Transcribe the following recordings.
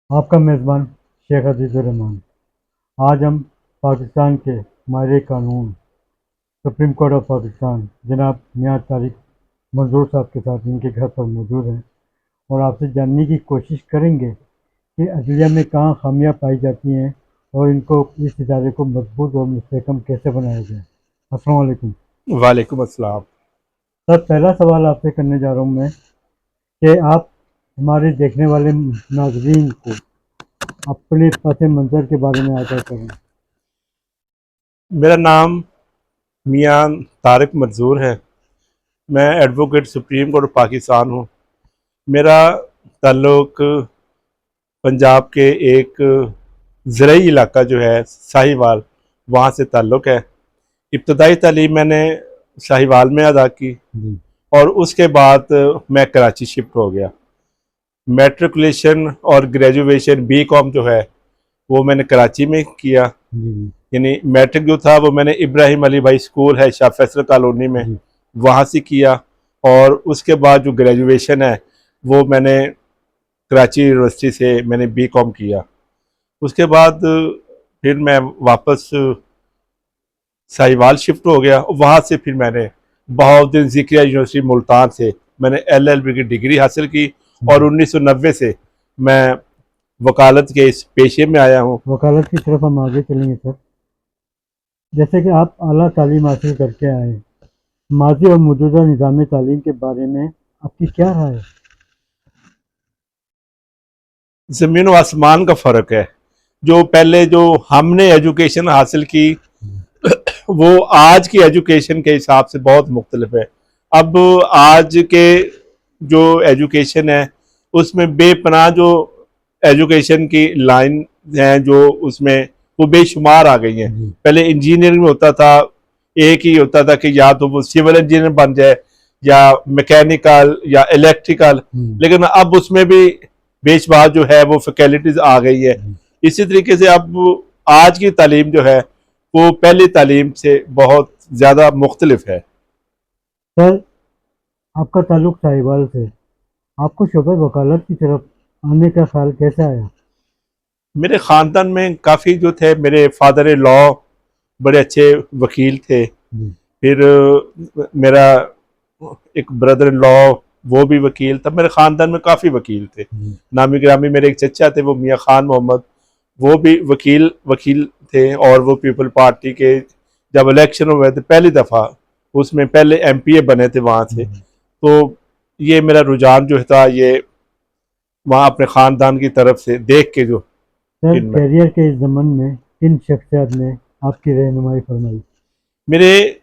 आपका मेज़बान शेख अजीज़ुर रहमान। आज हम पाकिस्तान के माहिर कानून सुप्रीम कोर्ट ऑफ पाकिस्तान जनाब मियां तारिक मंजूर साहब के साथ इनके घर पर मौजूद हैं और आपसे जानने की कोशिश करेंगे कि अदलिया में कहाँ खामियां पाई जाती हैं और इनको इस इदारे को मजबूत और मुस्तहकम कैसे बनाया जाए। अस्सलाम वालेकुम। वालेकुम अस्सलाम। सर, पहला सवाल आपसे करने जा रहा हूँ मैं कि आप हमारे देखने वाले नाजरीन को अपने पस मंज़र के बारे में आगाह करें। मेरा नाम मियां तारिक मंजूर है। मैं एडवोकेट सुप्रीम कोर्ट पाकिस्तान हूँ। मेरा ताल्लुक पंजाब के एक ज़राई इलाका जो है साहिवाल, वहाँ से ताल्लुक़ है। इब्तदाई तालीम मैंने साहिवाल में अदा की जी और उसके बाद मैं कराची शिफ्ट हो गया। मैट्रिकुलेशन और ग्रेजुएशन बी.कॉम जो है वो मैंने कराची में किया। जी जी यानी मैट्रिक जो था वो मैंने इब्राहिम अली भाई स्कूल है शाह फैसल कॉलोनी में, जी वहाँ से किया। और उसके बाद जो ग्रेजुएशन है वो मैंने कराची यूनिवर्सिटी से मैंने बी.कॉम किया। उसके बाद फिर मैं वापस साहिवाल शिफ्ट हो गया। वहाँ से फिर मैंने बहाउद्दीन ज़िक्रिया यूनिवर्सिटी मुल्तान से मैंने एलएलबी की डिग्री हासिल की और 1990 से मैं वकालत के इस पेशे में आया हूँ। वकालत की तरफ हम आगे चलेंगे सर। जैसे कि आप आला तालीम हासिल करके आए, माजी और मौजूदा निज़ाम तालीम के बारे में आपकी क्या राय है? ज़मीन व आसमान का फ़र्क है। जो पहले जो हमने एजुकेशन हासिल की वो आज की एजुकेशन के हिसाब से बहुत मुख्तलिफ है। अब आज के जो एजुकेशन है उसमें बेपनाह जो एजुकेशन की लाइन हैं जो उसमें वो बेशुमार आ गई हैं। जी पहले इंजीनियरिंग में होता था, एक ही होता था कि या तो वो सिविल इंजीनियर बन जाए या मैकेनिकल या इलेक्ट्रिकल, हम्म, लेकिन अब उसमें भी बेशुमार जो है वो फैकल्टीज आ गई है। जी इसी तरीके से अब आज की तालीम जो है वो पहली तालीम से बहुत ज़्यादा मुख्तलिफ है। सर, आपका ताल्लुक साहिवाल से, आपको शोबे वकालत की तरफ आने का ख्याल कैसे आया? मेरे ख़ानदान में काफ़ी जो थे, मेरे फादर लॉ बड़े अच्छे वकील थे। जी फिर मेरा एक ब्रदर इन लॉ वो भी वकील था। मेरे ख़ानदान में काफ़ी वकील थे। जी नामी गिरामी मेरे एक चचा थे, वो मियाँ खान मोहम्मद, वो भी वकील वकील थे। और वो पीपल पार्टी के जब इलेक्शन हुए थे पहली दफ़ा, उसमें पहले एमपीए बने थे वहाँ से। जी। तो ये मेरा रुझान जो था ये वहाँ अपने ख़ानदान की तरफ से देख के जो सर, फिर मैं कैरियर के इस ज़मन में किन शख्सियत ने आपकी रहनुमाई फरमाई? मेरे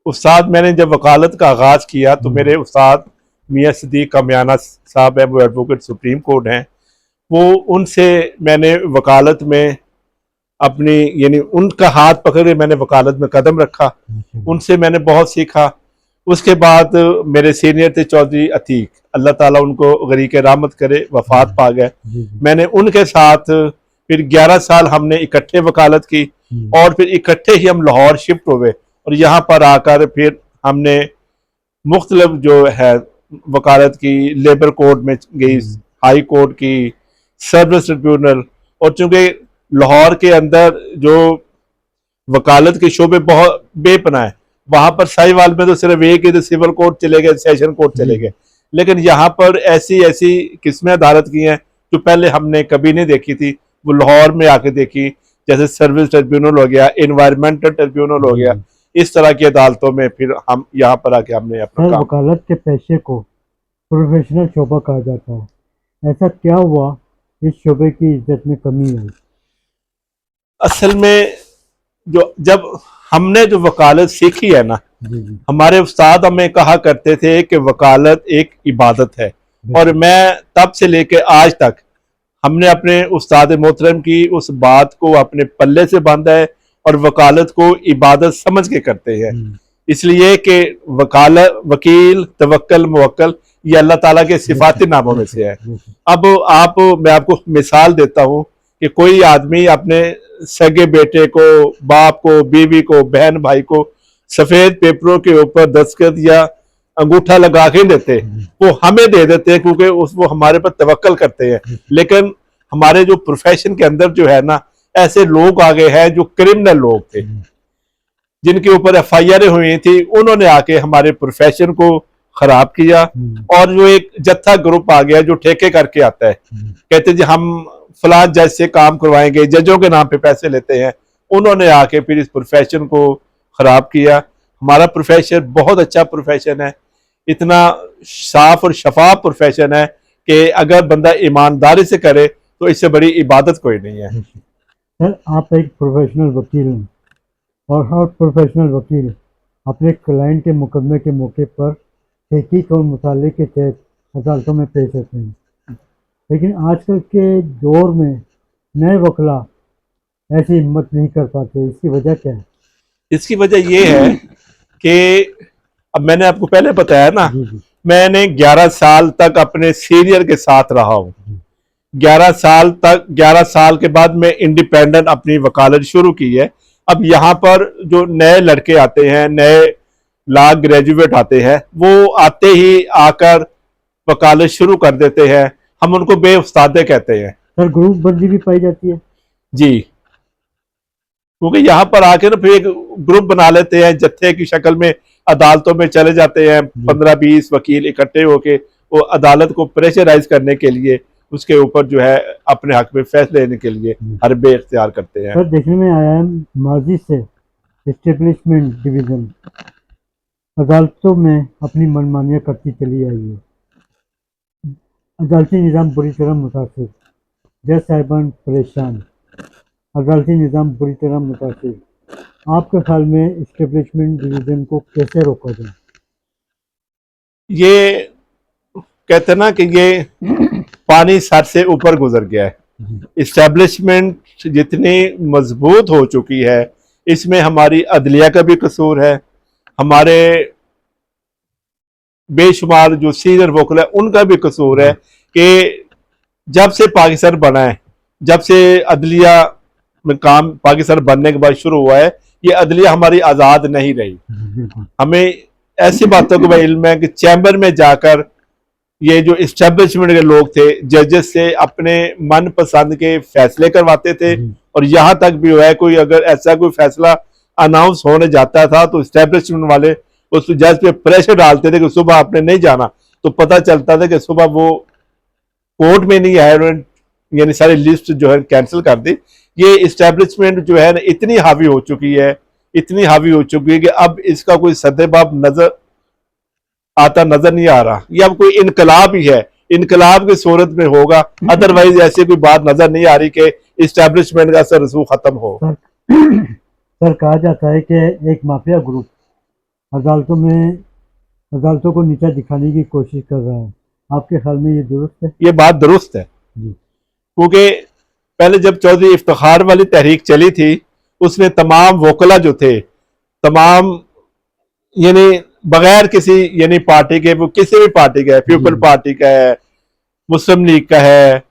उस्ताद, मैंने जब वकालत का आगाज़ किया तो मेरे जी उस्ताद मियाँ सिद्दीक कामयाना साहब हैं, वो एडवोकेट सुप्रीम कोर्ट हैं। वो उनसे मैंने वकालत में अपनी यानी उनका हाथ पकड़ के मैंने वकालत में कदम रखा। माशाल्लाह। उनसे मैंने बहुत सीखा। उसके बाद मेरे सीनियर थे चौधरी अतीक, अल्लाह ताला उनको गरीक रहमत करे, वफात जी पा गए। जी जी मैंने उनके साथ फिर 11 साल हमने इकट्ठे वकालत की जी और फिर इकट्ठे ही हम लाहौर शिफ्ट हुए और यहाँ पर आकर फिर हमने मुख्तलिफ जो है वकालत की, लेबर कोर्ट में गई, जी हाई कोर्ट की, सर्विस ट्रिब्यूनल। और चूंकि लाहौर के अंदर जो वकालत के शोबे बहुत बेपनाह है, वहाँ पर साहिवाल में तो सिर्फ एक ही तो सिविल कोर्ट चले गए, सेशन कोर्ट जी चले गए। लेकिन यहाँ पर ऐसी ऐसी किस्में अदालत की हैं जो पहले हमने कभी नहीं देखी थी, वो लाहौर में आके देखी। जैसे सर्विस ट्रिब्यूनल हो गया, इन्वायरमेंटल ट्रिब्यूनल हो जी गया, जी। इस तरह की अदालतों में फिर हम यहाँ पर आके हमने अपना सर, काम। वकालत के पेशे को प्रोफेशनल शोबा कहा जाता है। ऐसा क्या हुआ इस शोबे की इज्जत में कमी आई? असल में जो जब हमने जो वकालत सीखी है ना, जी जी। हमारे उस्ताद हमें कहा करते थे कि वकालत एक इबादत है। और बेशक। मैं तब से लेके आज तक हमने अपने उस्ताद मोहतरम की उस बात को अपने पल्ले से बांधा है और वकालत को इबादत समझ के करते हैं। हम्म, इसलिए कि वकालत, वकील, तवक्कल, मुवक्कल, ये अल्लाह ताला के बेशक सिफाती नामों में बेशक से है। बेशक। अब आप, मैं आपको मिसाल देता हूँ कि कोई आदमी अपने सगे बेटे को, बाप को, बीवी को, बहन भाई को सफ़ेद पेपरों के ऊपर दस्तखत या अंगूठा लगा के देते, वो हमें दे देते हैं क्योंकि वो हमारे पर तवक्कल करते हैं। लेकिन हमारे जो प्रोफेशन के अंदर जो है ना, ऐसे लोग आ गए हैं जो क्रिमिनल लोग थे, जिनके ऊपर FIR हुई थी, उन्होंने आके हमारे प्रोफेशन को खराब किया। और जो एक जत्था ग्रुप आ गया जो ठेके करके आता है, कहते जी हम फलां जज से काम करवाएंगे, जजों के नाम पे पैसे लेते हैं, उन्होंने आके फिर इस प्रोफेशन को खराब किया। हमारा प्रोफेशन बहुत अच्छा प्रोफेशन है, इतना साफ और शफाफ प्रोफेशन है कि अगर बंदा ईमानदारी से करे तो इससे बड़ी इबादत कोई नहीं है। सर, आप एक प्रोफेशनल वकील हैं और हर प्रोफेशनल वकील अपने क्लाइंट के मुकदमे के मौके पर तहकीक और मुताले के तहत अदालतों में पेश होते हैं, लेकिन आजकल के दौर में नए वकला ऐसी हिम्मत नहीं कर पाते। इसकी वजह क्या है? इसकी वजह ये है कि अब मैंने आपको पहले बताया ना, मैंने 11 साल तक अपने सीनियर के साथ रहा हूँ। 11 साल के बाद मैं इंडिपेंडेंट अपनी वकालत शुरू की है। अब यहाँ पर जो नए लड़के आते हैं, नए लॉ ग्रेजुएट आते हैं, वो आते ही आकर वकालत शुरू कर देते हैं, हम उनको बेउस्तादे कहते हैं। सर, ग्रुप बंदी भी पाई जाती है जी, क्योंकि यहाँ पर आके ना फिर एक ग्रुप बना लेते हैं, जत्थे की शक्ल में अदालतों में चले जाते हैं। 15-20 वकील इकट्ठे होके वो अदालत को प्रेशराइज करने के लिए, उसके ऊपर जो है अपने हक में फैसले लेने के लिए हरबे इख्तियार करते हैं। सर, देखने में आया है माजी से एस्टेब्लिशमेंट डिवीजन अदालतों में अपनी मनमानियाँ करती चली आई है। अदालती निज़ाम बुरी तरह मुतासिर, जज साहिबान परेशान, अदालती निज़ाम बुरी तरह मुतासिर। आपके ख्याल में एस्टेब्लिशमेंट डिवीज़न को कैसे रोका जाए? ये कहते ना कि ये पानी सर से ऊपर गुजर गया है। इस्टेब्लिशमेंट जितनी मजबूत हो चुकी है, इसमें हमारी अदलिया का भी कसूर है, हमारे बेशुमार जो सीनियर वकील है उनका भी कसूर है कि जब से पाकिस्तान बना है, जब से अदलिया में काम पाकिस्तान बनने के बाद शुरू हुआ है, ये अदलिया हमारी आज़ाद नहीं रही। हमें ऐसी बातों का इल्म है कि चैम्बर में जाकर ये जो इस्टेब्लिशमेंट के लोग थे, जजेस से अपने मन पसंद के फैसले करवाते थे। और यहाँ तक भी हुआ है, कोई अगर ऐसा कोई फैसला अनाउंस होने जाता था तो इस्टेब्लिशमेंट वाले उस जज पे प्रेशर डालते थे कि सुबह आपने नहीं जाना, तो पता चलता था कि सुबह वो कोर्ट में नहीं आए, यानी सारी लिस्ट जो है कैंसिल कर दी। ये इस्टेब्लिशमेंट जो है ना इतनी हावी हो चुकी है, इतनी हावी हो चुकी है कि अब इसका कोई सदेबाब नजर नहीं आ रहा। ये अब कोई इनकलाब ही है, इनकलाब की सूरत में होगा, अदरवाइज ऐसी कोई बात नजर नहीं आ रही कि इस्टेब्लिशमेंट का असर रसूख खत्म हो। सर, कहा जाता है कि एक माफिया ग्रुप अदालतों को नीचा दिखाने की कोशिश कर रहा है। आपके ख्याल में ये दुरुस्त है? ये बात दुरुस्त है, क्योंकि पहले जब चौधरी इफ्तिखार वाली तहरीक चली थी, उसमें तमाम वकला जो थे, तमाम यानी बगैर किसी यानी पार्टी के, वो किसी भी पार्टी का है, पीपल पार्टी का है, मुस्लिम लीग का है,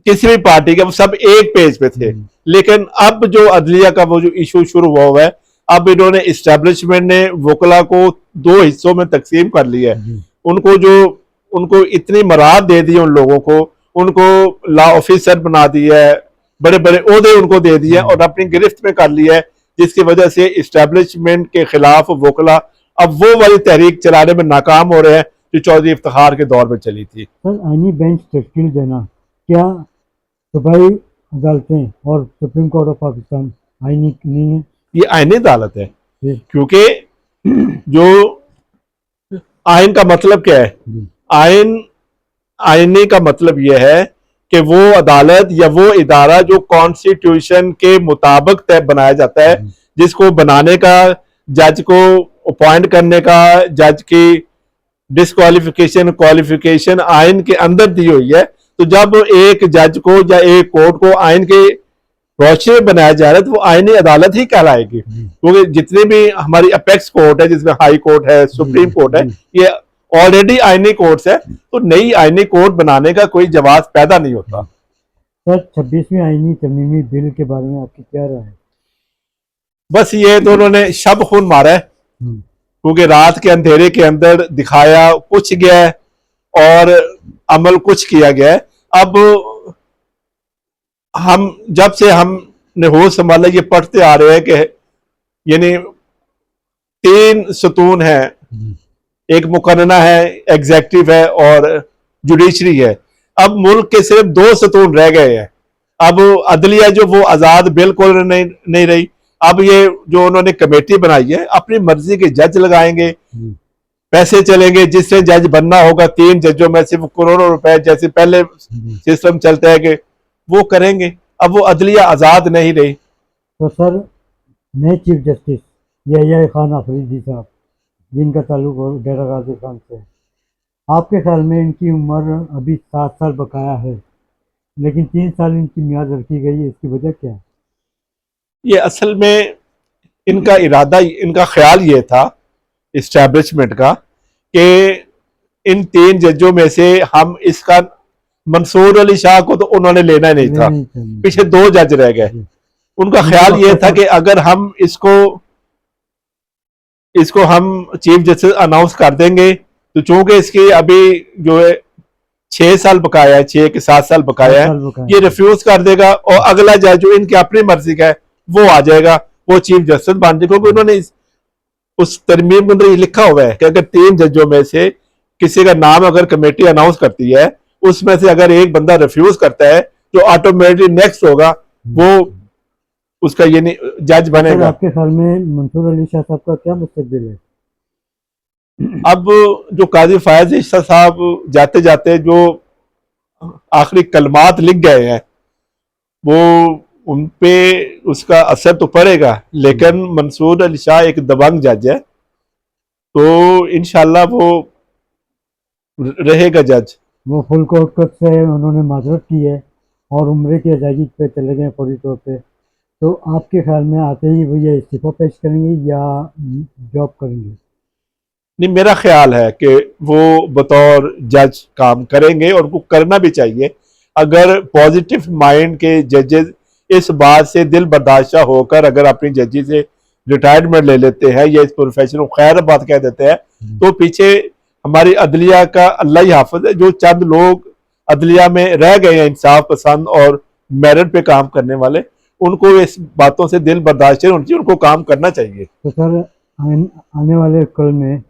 किसी भी पार्टी का, वो सब एक पेज पे थे। लेकिन अब जो अदलिया का वो जो इशू शुरू हुआ है, अब इन्होंने इस्टेब्लिशमेंट ने वकला को 2 हिस्सों में तकसीम कर लिया है। उनको इतनी मराद दे दी उन लोगों को, उनको लॉ ऑफिसर बना दिया है, बड़े बड़े ओहदे उनको दे दिए और अपनी गिरफ्त में कर लिया है, जिसकी वजह से इस्टेब्लिशमेंट के खिलाफ वकला अब वो वाली तहरीक चलाने में नाकाम हो रहे हैं जो चौधरी इफ्तिखार के दौर में चली थी। सर, आईनी बेंच तश्कील देना, क्या सूबाई अदालतें और सुप्रीम कोर्ट ऑफ पाकिस्तान आईनी नहीं है? ये आईनी अदालत है, क्योंकि जो आइन का मतलब क्या है, आईनी का मतलब यह है कि वो अदालत या वो इदारा जो कॉन्स्टिट्यूशन के मुताबिक तय बनाया जाता है, जिसको बनाने का, जज को अपॉइंट करने का, जज की डिस्क्वालिफिकेशन क्वालिफिकेशन आइन के अंदर दी हुई है। तो जब एक जज को या एक कोर्ट को आइन के रोशनी में बनाया जा रहा है तो वो आईनी अदालत ही कहलाएगी, क्योंकि जितनी भी हमारी अपेक्स कोर्ट है, जिसमें हाई कोर्ट है, सुप्रीम कोर्ट है, ये ऑलरेडी आईनी कोर्ट्स है, तो नई आईनी कोर्ट बनाने का कोई जवाब पैदा नहीं होता। सर, 26वीं आईनी तरमीमी बिल के बारे में आपकी क्या राय है? बस ये तो उन्होंने शब खून मारा है, क्योंकि रात के अंधेरे के अंदर दिखाया कुछ गया है और अमल कुछ किया गया है। अब हम जब से हमने होश संभाला ये पढ़ते आ रहे हैं कि यानी 3 सतून है, एक मुकन्ना है, एग्जेक्टिव है और जुडिशरी है। अब मुल्क के सिर्फ 2 सतून रह गए हैं। अब अदलिया जो वो आजाद बिल्कुल नहीं रही। अब ये जो उन्होंने कमेटी बनाई है अपनी मर्जी के जज लगाएंगे, पैसे चलेंगे, जिससे जज बनना होगा 3 जजों में सिर्फ करोड़ों रुपए जैसे पहले सिस्टम चलता है कि वो करेंगे। अब वो अदलिया आजाद नहीं रही। तो सर नए चीफ जस्टिस यहया खान अफरीदी साहब जिनका ताल्लुक डेरा गाजी खान से, आपके ख्याल में इनकी उम्र अभी 7 साल बकाया है, लेकिन 3 साल इनकी मियाद रखी गई है, इसकी वजह क्या है? ये असल में इनका इरादा, इनका ख्याल ये था इस्टेब्लिशमेंट का कि इन 3 जजों में से हम इसका मंसूर अली शाह को तो उन्होंने लेना नहीं था, पीछे 2 जज रह गए। उनका ख्याल ये था कि अगर हम इसको हम चीफ जस्टिस अनाउंस कर देंगे तो चूंकि इसकी अभी जो है 6 साल बकाया है, 6 के 7 साल बकाया है, ये रिफ्यूज कर देगा और अगला जज जो इनकी अपनी मर्जी का है वो आ जाएगा, वो चीफ जस्टिस बन जाएगा। क्योंकि उन्होंने उस तरमीम के अंदर ये लिखा हुआ है कि अगर 3 जजों में से किसी का नाम अगर कमेटी अनाउंस करती है, उसमें से अगर एक बंदा रिफ्यूज करता है जो ऑटोमेटिकली नेक्स्ट होगा वो उसका ये नहीं जज बनेगा। आपके ख्याल में मंसूर अली शाह साहब का क्या मुस्तकबिल है? अब जो काजी फायज ईसा साहब जाते जाते जो आखिरी कलमात लिख गए हैं वो उन पे उसका असर तो पड़ेगा, लेकिन मंसूर अली शाह एक दबंग जज है तो इंशाल्लाह वो रहेगा जज। वो फुल कोर्ट से उन्होंने माजरत की है और उम्र की अदायगी पे चले गए फौरी तौर पे, तो आपके ख्याल में आते ही वो ये इस्तीफा पेश करेंगे या जॉब करेंगे? नहीं, मेरा ख्याल है कि वो बतौर जज काम करेंगे और उनको करना भी चाहिए। अगर पॉजिटिव माइंड के जजेस इस बात से दिल बर्दाश्ता होकर अगर अपनी जजी से रिटायरमेंट ले लेते हैं या इस प्रोफेशन को खैर बात कह देते हैं तो पीछे हमारी अदलिया का अल्लाह ही हाफिज है। जो चंद लोग अदलिया में रह गए हैं इंसाफ पसंद और मेरिट पे काम करने वाले, उनको इस बातों से दिल बर्दाश्त होनी चाहिए, उनको काम करना चाहिए। तो सर आने वाले कल में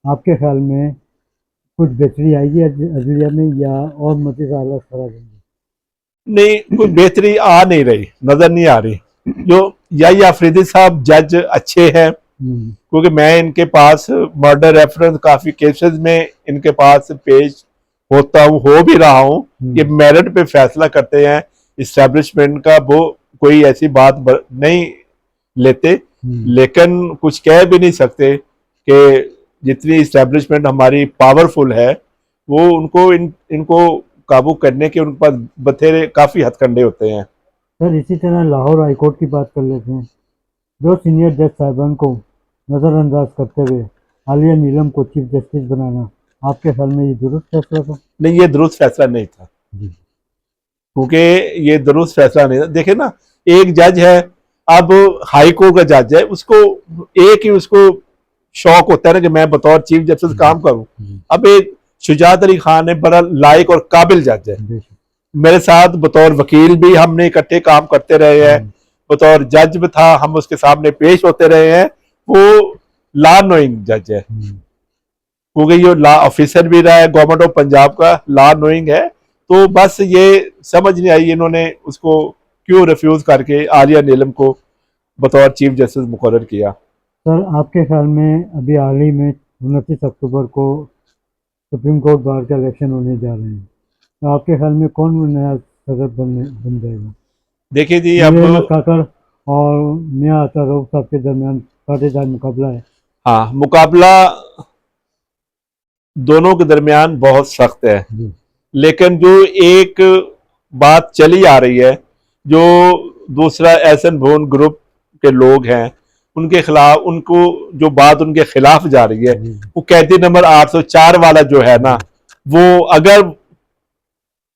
आपके ख्याल में कुछ बेहतरी आएगी अदलिया में या और मजीद हालत खराब होंगे? नहीं, कोई बेहतरी आ नहीं रही, नजर नहीं आ रही। जो या अफरीदी साहब जज अच्छे हैं क्योंकि मैं इनके पास मर्डर रेफरेंस काफी केसेस में इनके पास पेश होता हूँ, हो भी रहा हूँ। ये मेरिट पे फैसला करते हैं, इस्टेब्लिशमेंट का वो कोई ऐसी बात नहीं लेते, लेकिन कुछ कह भी नहीं सकते कि जितनी इस्टेब्लिशमेंट हमारी पावरफुल है वो उनको इनको काबू करने के उनके पास बथेरे काफी हथकंडे होते हैं। सर इसी तरह लाहौर हाईकोर्ट की बात कर लेते हैं। जो सीनियर जज साहिबान को नज़रअंदाज करते हुए आलिया नीलम को चीफ जस्टिस बनाना आपके ख्याल में ये दुरुस्त फैसला था? नहीं, ये दुरुस्त फैसला नहीं था क्योंकि ये दुरुस्त फैसला नहीं था। देखे ना, एक जज है, अब हाई कोर्ट का जज है, उसको एक ही उसको शौक होता है ना कि मैं बतौर चीफ जस्टिस काम करूं। अब एक शुजात अली खान है, बड़ा लायक और काबिल जज है, मेरे साथ बतौर वकील भी हमने इकट्ठे काम करते रहे हैं, बतौर जज भी था, हम उसके सामने पेश होते रहे हैं। वो लॉ नोइंग जज है क्योंकि ये लॉ ऑफिसर भी रहा है गवर्नमेंट ऑफ पंजाब का, लॉ नोइंग है। तो बस ये समझ नहीं आई इन्होंने उसको क्यों रिफ्यूज करके आलिया नीलम को बतौर चीफ जस्टिस मुकर्रर किया। सर आपके ख्याल में अभी हाल ही में 29 अक्टूबर को सुप्रीम कोर्ट बार का इलेक्शन होने जा रहे हैं, तो आपके ख्याल में कौन नया सदर बन जाएगा? देखिए जी, अब काकर और मियां अतारुफ साहब के दरमियान साझेदार मुकाबला है। हाँ, मुकाबला दोनों के दरमियान बहुत सख्त है, लेकिन जो एक बात चली आ रही है, जो दूसरा एहसन भवन ग्रुप के लोग हैं उनके खिलाफ, उनको जो बात उनके खिलाफ जा रही है, वो कैदी नंबर 804 वाला जो है ना, वो अगर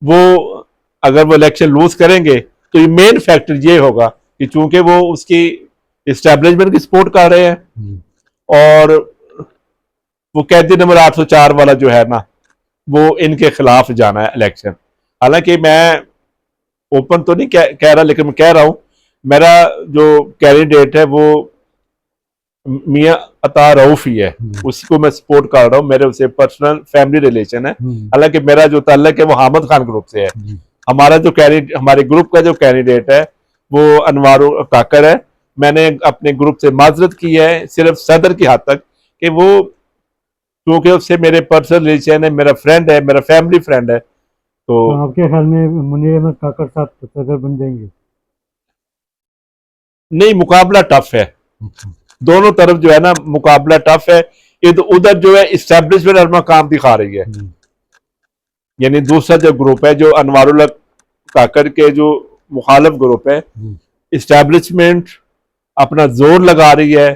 वो इलेक्शन लूज करेंगे तो ये मेन फैक्टर ये होगा कि चूंकि वो उसकी इस्टेब्लिशमेंट की सपोर्ट कर रहे हैं और वो कैदी नंबर 804 वाला जो है ना, वो इनके खिलाफ जाना है इलेक्शन। हालांकि मैं ओपन तो नहीं कह रहा, लेकिन मैं कह रहा हूं मेरा जो कैंडिडेट है वो मियां अता रऊफ ही है, उसी को मैं सपोर्ट कर रहा हूँ। मेरे उसे पर्सनल फैमिली रिलेशन है। हालांकि मेरा जो ताल्लुक है वो हामिद खान ग्रुप से है। हमारा जो कैंडिडेट, हमारे ग्रुप का जो कैंडिडेट है वो अनवार काकर है। मैंने अपने ग्रुप से माजरत की है सिर्फ सदर की हद तक कि वो, क्योंकि उससे मेरे पर्सनल रिलेशन है, मेरा फ्रेंड है, मेरा फैमिली फ्रेंड है। तो आपके ख्याल में मुनीर अहमद काकर साहब सदर बन जाएंगे? नहीं, मुकाबला टफ है, दोनों तरफ जो है ना मुकाबला टफ है। इधर उधर जो है इस्टेब्लिशमेंट अपना काम दिखा रही है, यानी दूसरा जो ग्रुप है जो अनवारुल्लाह काकर के जो मुखालिफ ग्रुप है, इस्टेब्लिशमेंट अपना जोर लगा रही है,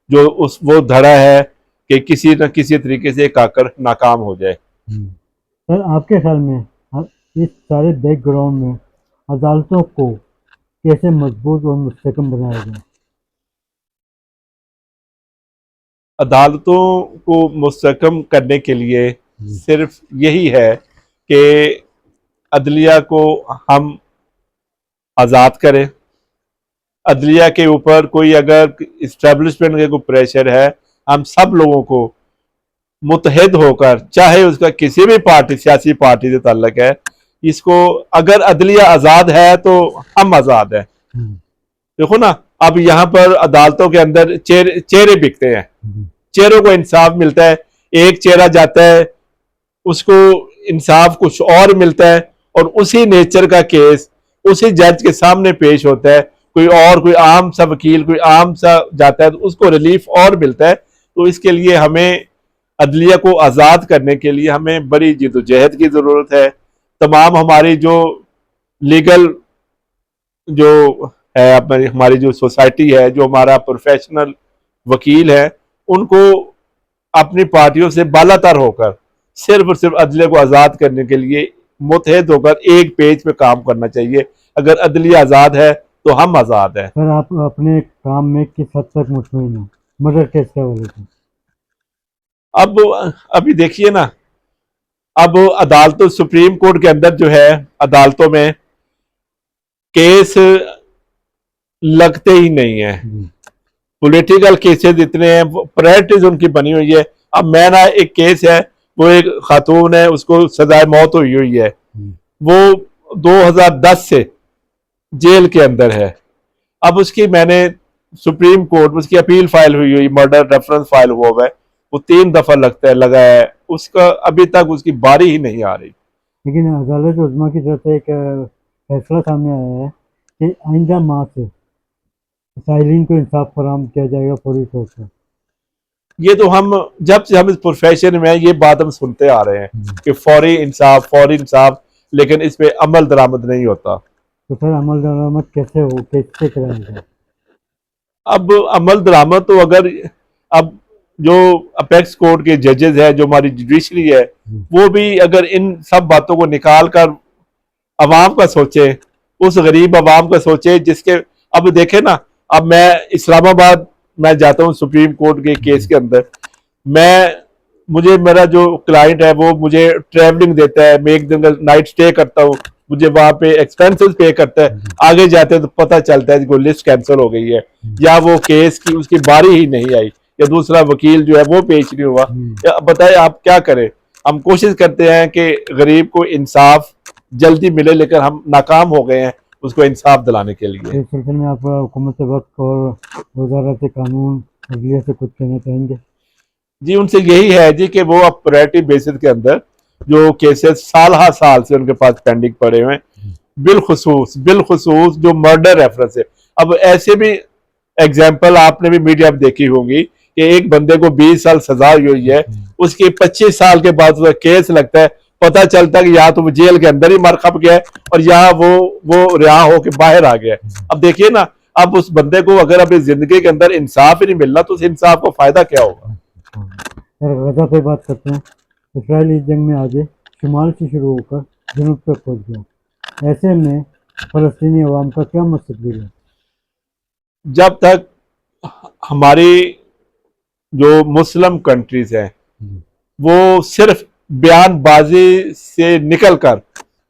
जो उस वो धड़ा है कि किसी न किसी तरीके से काकर नाकाम हो जाए। सर आपके ख्याल में इस सारे बैकग्राउंड में अदालतों को कैसे मजबूत और मुस्तकम बनाया जाए? अदालतों को मुस्तकम करने के लिए सिर्फ यही है कि अदलिया को हम आज़ाद करें। अदलिया के ऊपर कोई अगर इस्टेब्लिशमेंट का कोई प्रेशर है, हम सब लोगों को मुतहद होकर, चाहे उसका किसी भी पार्टी सियासी पार्टी से ताल्लुक है, इसको, अगर अदलिया आज़ाद है तो हम आज़ाद हैं। देखो ना, अब यहाँ पर अदालतों के अंदर चेहरे बिकते हैं, चेहरों को इंसाफ मिलता है। एक चेहरा जाता है, उसको इंसाफ कुछ और मिलता है, और उसी नेचर का केस उसी जज के सामने पेश होता है। कोई आम सा वकील, कोई आम सा जाता है तो उसको रिलीफ और मिलता है। तो इसके लिए हमें अदलिया को आज़ाद करने के लिए हमें बड़ी जिद्दोजहद की ज़रूरत है। तमाम हमारी जो लीगल जो है, हमारी जो सोसाइटी है, जो हमारा प्रोफेशनल वकील है, उनको अपनी पार्टियों से बालातर होकर सिर्फ और सिर्फ अदलिया को आज़ाद करने के लिए मुतहद होकर एक पेज पे काम करना चाहिए। अगर अदलिया आज़ाद है तो हम आज़ाद हैं। सर आप अपने काम में किस हद तक मुतमईन हैं मर्डर केस के हवाले से? अब अभी देखिए ना, अब अदालतों, सुप्रीम कोर्ट के अंदर जो है अदालतों में केस लगते ही नहीं है। पॉलिटिकल केसेस इतने हैं, प्रायोरिटीज उनकी बनी हुई है। अब मेरा एक केस है, वो एक खातून है, उसको सजाए मौत हुई है, वो 2010 से जेल के अंदर है। अब उसकी मैंने सुप्रीम कोर्ट में उसकी अपील फाइल हुई, मर्डर रेफरेंस फाइल हुआ है, वो 3 दफा लगा है, उसका अभी तक उसकी बारी ही नहीं आ रही। लेकिन अदालत उज़्मा की तरफ से एक फैसला सामने आया है कि आइंदा माह से साइलिन को इंसाफ फराहम किया जाएगा फौरी तौर पर। ये तो हम जब से हम इस प्रोफेशन में ये बात हम सुनते आ रहे हैं कि फौरी इंसाफ, लेकिन इस पे अमल दरामद नहीं होता। तो सर अमल दरामद कैसे कराएंगे? अब अमल दरामद तो अगर, अब जो अपेक्स कोर्ट के जजेस हैं, जो हमारी जुडिशरी है, वो भी अगर इन सब बातों को निकाल कर अवाम का सोचे, उस गरीब अवाम का सोचे जिसके, अब देखे ना, अब मैं इस्लामाबाद मैं जाता हूँ सुप्रीम कोर्ट के केस के अंदर, मुझे मेरा जो क्लाइंट है वो मुझे ट्रैवलिंग देता है, मैं एक दिन का नाइट स्टे करता हूँ, मुझे वहां पे एक्सपेंसेस पे करता है। आगे जाते हैं तो पता चलता है कि लिस्ट कैंसिल हो गई है, या वो केस की उसकी बारी ही नहीं आई, या दूसरा वकील जो है वो पेश नहीं हुआ। या बताए आप क्या करें? हम कोशिश करते हैं कि गरीब को इंसाफ जल्दी मिले, लेकिन हम नाकाम हो गए हैं उसको इंसाफ दिलाने के लिए। इस सिलसिले में आप हुकूमत वक्त और वजारत कानून अदलिया से कुछ कहना चाहेंगे? जी, उनसे यही है जी कि वो अब प्रायोरिटी बेसिस के अंदर जो केसेस साल से उनके पास पेंडिंग पड़े हुए हैं, बिलखुसूस जो मर्डर रेफरेंस है। अब ऐसे भी एग्जाम्पल आपने भी मीडिया में देखी होंगी कि एक बंदे को 20 साल सजा हुई है, उसके 25 साल के बाद उसका केस लगता है, पता चलता है कि या तो वो जेल के अंदर ही मर खप गया है और या वो रिहा होके बाहर आ गया है। अब देखिए ना, अब उस बंदे को अगर अपनी जिंदगी के अंदर इंसाफ ही नहीं मिलना तो उस इंसाफ को फायदा क्या होगा? गजा पे बात करते हैं। इसराइल इस जंग में आगे शुमाल से शुरू होकर जनूब तक पहुंच गया। ऐसे में फलस्तीनी अवाम का क्या मुस्तकबिल है? जब तक हमारी जो मुस्लिम कंट्रीज हैं वो सिर्फ बयानबाजी से निकलकर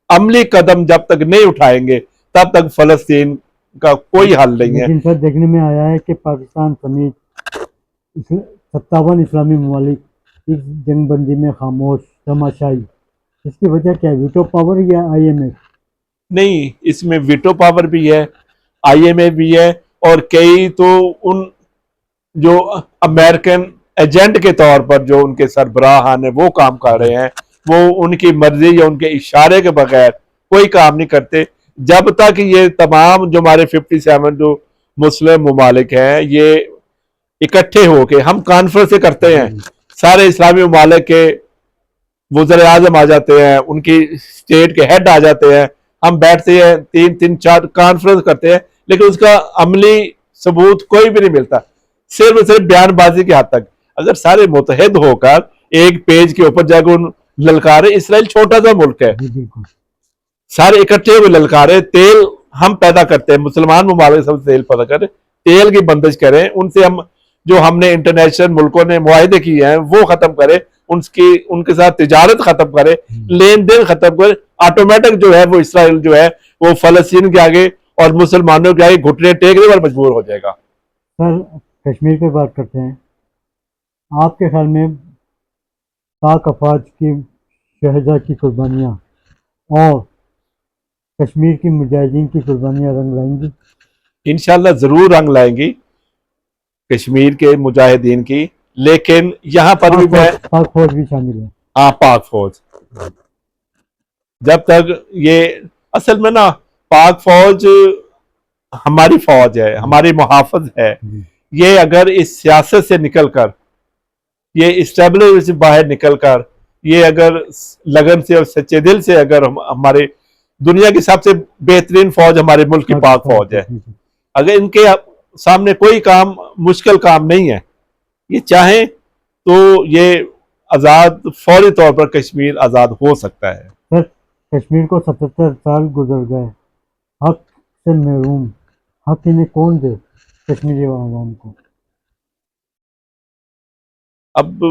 अमली कदम जब तक नहीं उठाएंगे तब तक फलस्तीन का कोई हल नहीं है। लेकिन सर देखने में आया है कि पाकिस्तान समेत 57 इस्लामी ममालिक इस जंगबंदी में खामोश तमाशाई, इसकी वजह क्या है? वीटो पावर या IMF? नहीं, इसमें वीटो पावर भी है, IMF भी है, और कई तो उन जो अमेरिकन एजेंट के तौर पर जो उनके सरबराहान है वो काम कर रहे हैं, वो उनकी मर्जी या उनके इशारे के बगैर कोई काम नहीं करते। जब तक ये तमाम जो हमारे 57 जो मुस्लिम ममालिक हैं ये इकट्ठे होके, हम कॉन्फ्रेंस करते हैं, सारे इस्लामी ममालिक के वज़ीर आज़म आ जाते हैं, उनकी स्टेट के हेड आ जाते हैं, हम बैठते हैं, 3-4 कॉन्फ्रेंस करते हैं, लेकिन उसका अमली सबूत कोई भी नहीं मिलता, सिर्फ बयानबाजी के हद तक। अगर सारे मुतहद होकर एक पेज के ऊपर जाकर उन ललकारे, इसराइल छोटा सा मुल्क है, सारे इकट्ठे हुए ललकारे, तेल हम पैदा करते हैं, मुसलमान ममालिक सब तेल पैदा करें, तेल की बंदिश करें, उनसे हम जो हमने इंटरनेशनल मुल्कों ने मुआहदे किए हैं वो खत्म करें, उनके साथ तिजारत खत्म करे, लेन देन खत्म करे, ऑटोमेटिक जो है वो इसराइल जो है वो फलस्तीन के आगे और मुसलमानों के आगे घुटने टेकने पर मजबूर हो जाएगा। सर कश्मीर पे बात करते हैं, आपके ख्याल में पाक अफवाज की शहजा की कुर्बानियाँ और कश्मीर की मुजाहिदीन की कुर्बानियाँ रंग लाएंगी? इंशाल्लाह जरूर रंग लाएंगी कश्मीर के मुजाहिदीन की, लेकिन यहाँ पर भी मैं पाक फौज भी शामिल है। हाँ, पाक फौज, जब तक ये असल में ना पाक फौज हमारी फौज है, हमारी मुहाफिज है, ये अगर इस सियासत से निकलकर, ये इस्टेब्लिश से बाहर निकलकर, ये अगर लगन से और सच्चे दिल से, अगर हमारे दुनिया की सबसे बेहतरीन फौज हमारे मुल्क की पाक फौज है, अगर इनके सामने कोई काम मुश्किल काम नहीं है, ये चाहें तो ये आज़ाद फौरी तौर पर कश्मीर आज़ाद हो सकता है। सर कश्मीर को 77 साल गुजर गए, हक से महरूम, हक इन्हें कौन दे कश्मीरी आवाम को? अब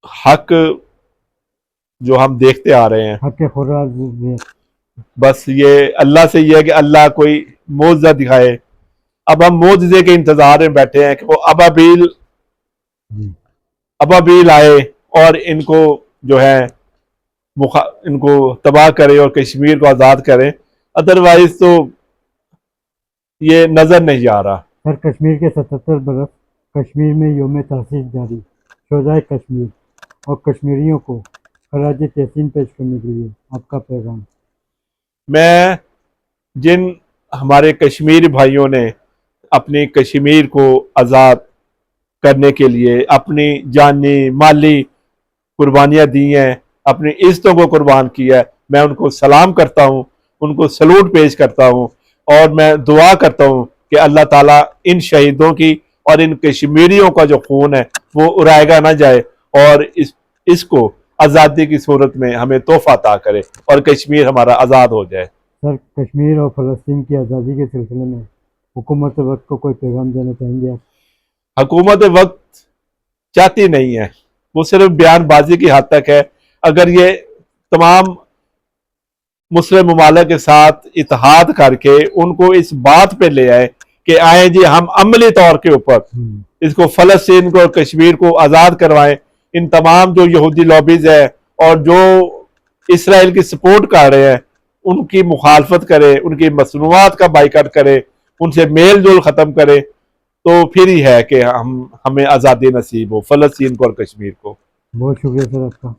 हक जो हम देखते आ रहे हैं, हक के खुराक बस ये अल्लाह से ये है कि अल्लाह कोई मौजज़ा दिखाए। अब हम मौजज़े के इंतजार में बैठे हैं कि वो अबाबील आए और इनको जो है इनको तबाह करे और कश्मीर को आज़ाद करे, अदरवाइज तो ये नजर नहीं आ रहा। सर कश्मीर के 77 बरस कश्मीर में योम तहसीस जारी, शोधाए कश्मीर और कश्मीरियों को खराज तहसीन पेश करने के लिए आपका पैगाम? मैं जिन हमारे कश्मीरी भाइयों ने अपनी कश्मीर को आज़ाद करने के लिए अपनी जानी माली कुर्बानियाँ दी हैं, अपनी इज्जतों को कुर्बान किया है, मैं उनको सलाम करता हूँ, उनको सलूट पेश करता हूँ, और मैं दुआ करता हूँ कि अल्लाह ताला इन शहीदों की और इन कश्मीरियों का जो खून है वो उड़ाएगा ना जाए, और इसको आज़ादी की सूरत में हमें तोहफा अता करे और कश्मीर हमारा आज़ाद हो जाए। सर कश्मीर और फ़लस्तीन की आज़ादी के सिलसिले में हुकूमत वक्त को कोई पैगाम देना चाहेंगे आप? हुकूमत वक्त चाहती नहीं है, वो सिर्फ बयानबाजी की हद तक है। अगर ये तमाम मुस्लिम ममालिक के साथ इत्तेहाद करके उनको इस बात पे ले आए कि आए जी हम अमली तौर के ऊपर इसको फलस्तीन को और कश्मीर को आज़ाद करवाएं, इन तमाम जो यहूदी लॉबीज है और जो इसराइल की सपोर्ट कर रहे हैं उनकी मुखालफत करे, उनकी मसनूआत का बाइकाट करे, उनसे मेल जोल ख़त्म करे, तो फिर ही है कि हमें आज़ादी नसीब हो, फलस्तीन को और कश्मीर को। बहुत शुक्रिया सर आपका।